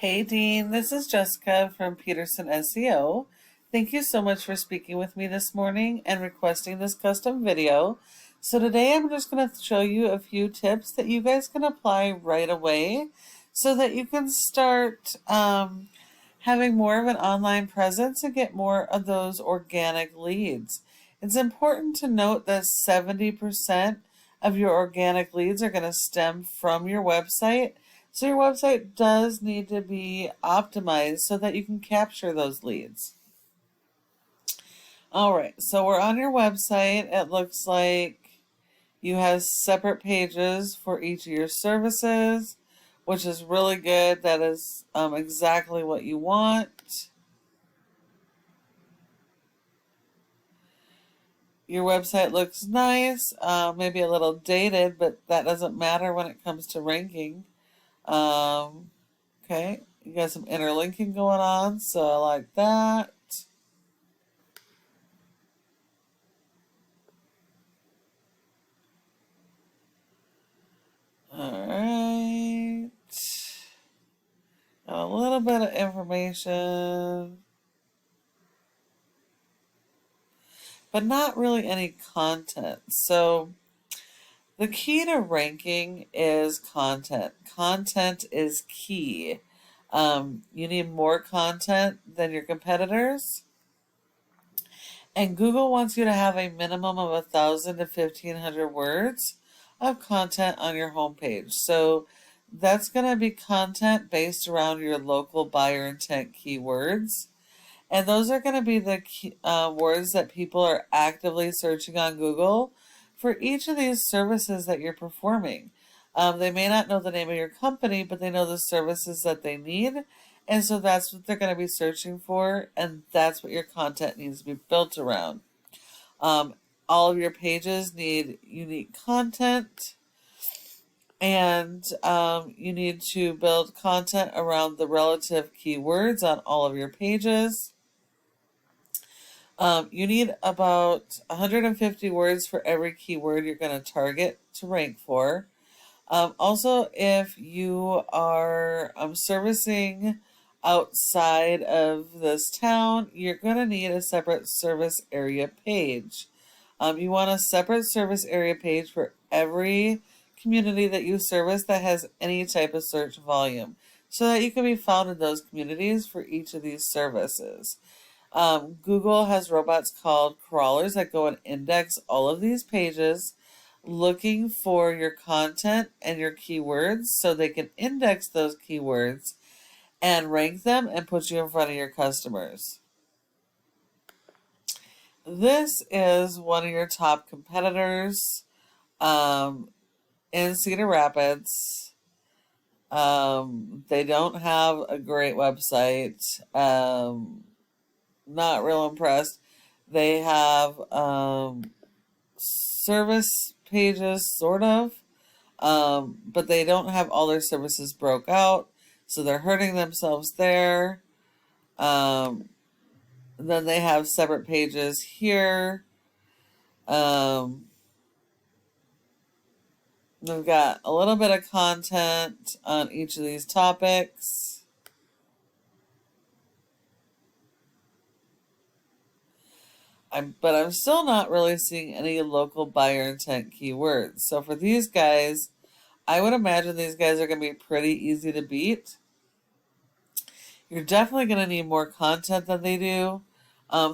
Hey Dean, this is Jessica from Peterson SEO. Thank you so much for speaking with me this morning and requesting this custom video. So today I'm just going to show you a few tips that you guys can apply right away so that you can start having more of an online presence and get more of those organic leads. It's important to note that 70% of your organic leads are going to stem from your website. So your website does need to be optimized so that you can capture those leads. All right, so we're on your website. It looks like you have separate pages for each of your services, which is really good. That is exactly what you want. Your website looks nice, maybe a little dated, but that doesn't matter when it comes to ranking. Okay, you got some interlinking going on, so I like that. Alright. Got a little bit of information, but not really any content. So the key to ranking is content. Content is key. You need more content than your competitors. And Google wants you to have a minimum of 1,000 to 1,500 words of content on your homepage. So that's going to be content based around your local buyer intent keywords. And those are going to be the words that people are actively searching on Google for each of these services that you're performing. They may not know the name of your company, but they know the services that they need. And so that's what they're going to be searching for. And that's what your content needs to be built around. All of your pages need unique content. And you need to build content around the relative keywords on all of your pages. You need about 150 words for every keyword you're going to target to rank for. Also, if you are servicing outside of this town, you're going to need a separate service area page. You want a separate service area page for every community that you service that has any type of search volume, so that you can be found in those communities for each of these services. Google has robots called crawlers that go and index all of these pages looking for your content and your keywords so they can index those keywords and rank them and put you in front of your customers. This is one of your top competitors in Cedar Rapids. They don't have a great website. Not real impressed. They have service pages, sort of, but they don't have all their services broke out, so they're hurting themselves there. Then they have separate pages here. We've got a little bit of content on each of these topics. But I'm still not really seeing any local buyer intent keywords. So for these guys, I would imagine these guys are going to be pretty easy to beat. You're definitely going to need more content than they do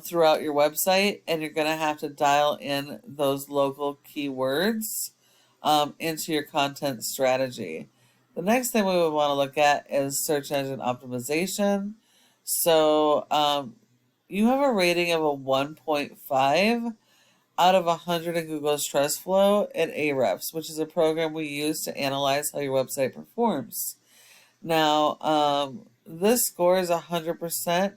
throughout your website, and you're going to have to dial in those local keywords into your content strategy. The next thing we would want to look at is search engine optimization. So you have a rating of a 1.5 out of 100 in Google's Trust Flow at Ahrefs, which is a program we use to analyze how your website performs. Now, this score is 100%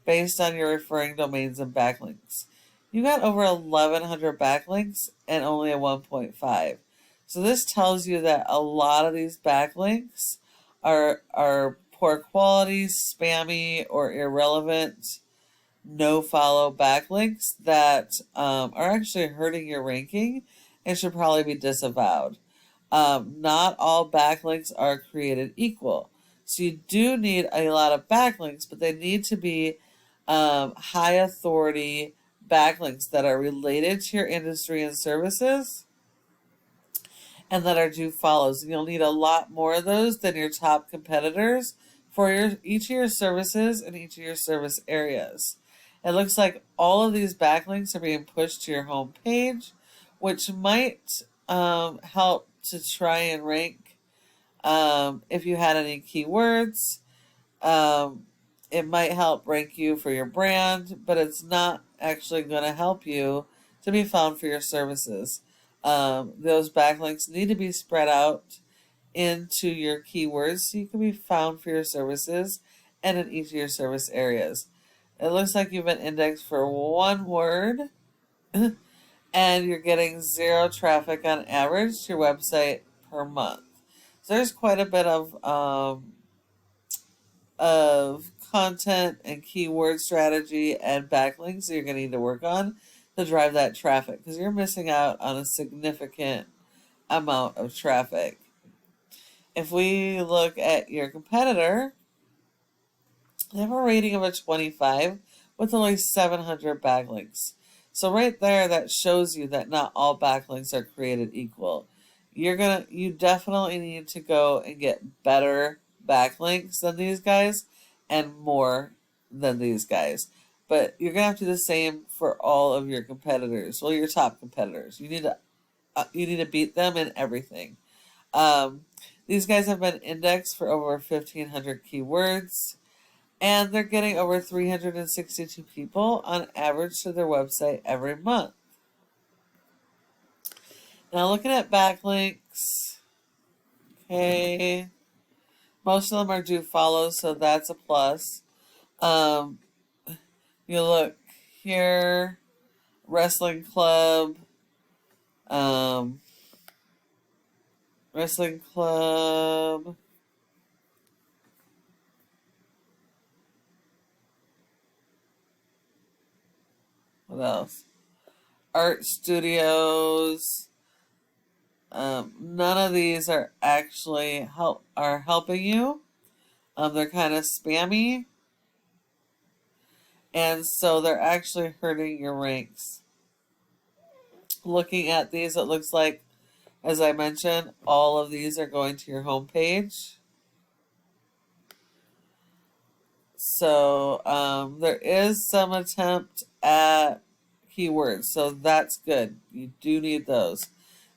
based on your referring domains and backlinks. You got over 1,100 backlinks and only a 1.5. So this tells you that a lot of these backlinks are poor quality, spammy, or irrelevant, no-follow backlinks that are actually hurting your ranking and should probably be disavowed. Not all backlinks are created equal. So you do need a lot of backlinks, but they need to be high authority backlinks that are related to your industry and services and that are do follows. And you'll need a lot more of those than your top competitors for each of your services and each of your service areas. It looks like all of these backlinks are being pushed to your home page, which might help to try and rank if you had any keywords. Um, it might help rank you for your brand, but it's not actually going to help you to be found for your services. Those backlinks need to be spread out into your keywords so you can be found for your services and in each of your service areas. It looks like you've been indexed for one word and you're getting 0 traffic on average to your website per month. So there's quite a bit of content and keyword strategy and backlinks that you're going to need to work on to drive that traffic, because you're missing out on a significant amount of traffic. If we look at your competitor, they have a rating of a 25 with only 700 backlinks. So right there, that shows you that not all backlinks are created equal. You definitely need to go and get better backlinks than these guys and more than these guys. But you're gonna have to do the same for all of your competitors. Well, your top competitors. You need to beat them in everything. These guys have been indexed for over 1,500 keywords, and they're getting over 362 people on average to their website every month. Now looking at backlinks, okay, most of them are do follow, so that's a plus. You look here, wrestling club, wrestling club. What else? Art studios. None of these are actually helping you. They're kind of spammy, and so they're actually hurting your ranks. Looking at these, it looks like, as I mentioned, all of these are going to your home page. So there is some attempt at keywords, so that's good. You do need those.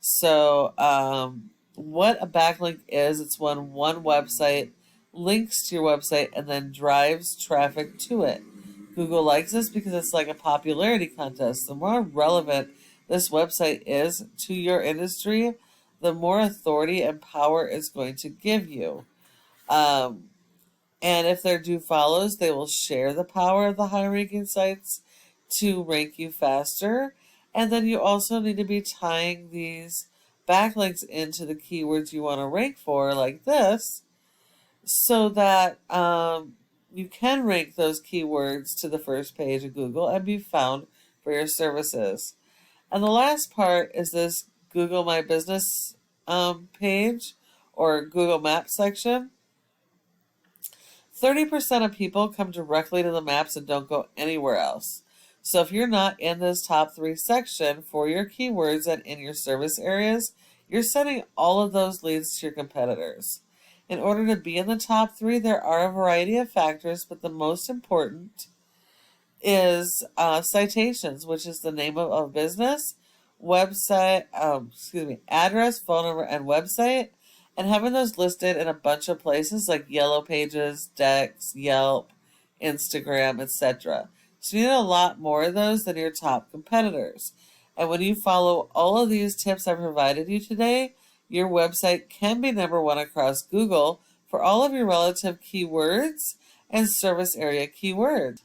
So what a backlink is, it's when one website links to your website and then drives traffic to it. Google likes this because it's like a popularity contest. The more relevant this website is to your industry, the more authority and power it's going to give you. And if they're do follows, they will share the power of the high ranking sites to rank you faster. And then you also need to be tying these backlinks into the keywords you want to rank for, like this, so that you can rank those keywords to the first page of Google and be found for your services. And the last part is this Google My Business page or Google Maps section. 30% of people come directly to the maps and don't go anywhere else. So if you're not in this top 3 section for your keywords and in your service areas, you're sending all of those leads to your competitors. In order to be in the top 3, there are a variety of factors, but the most important is citations, which is the name of a business, website, address, phone number, and website, and having those listed in a bunch of places like Yellow Pages, Dex, Yelp, Instagram, etc. So you need a lot more of those than your top competitors. And when you follow all of these tips I provided you today, your website can be #1 across Google for all of your relative keywords and service area keywords.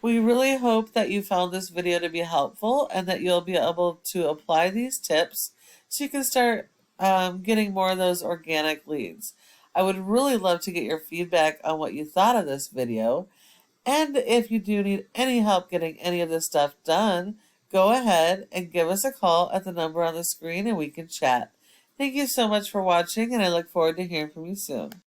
We really hope that you found this video to be helpful and that you'll be able to apply these tips so you can start getting more of those organic leads. I would really love to get your feedback on what you thought of this video. And if you do need any help getting any of this stuff done, go ahead and give us a call at the number on the screen and we can chat. Thank you so much for watching, and I look forward to hearing from you soon.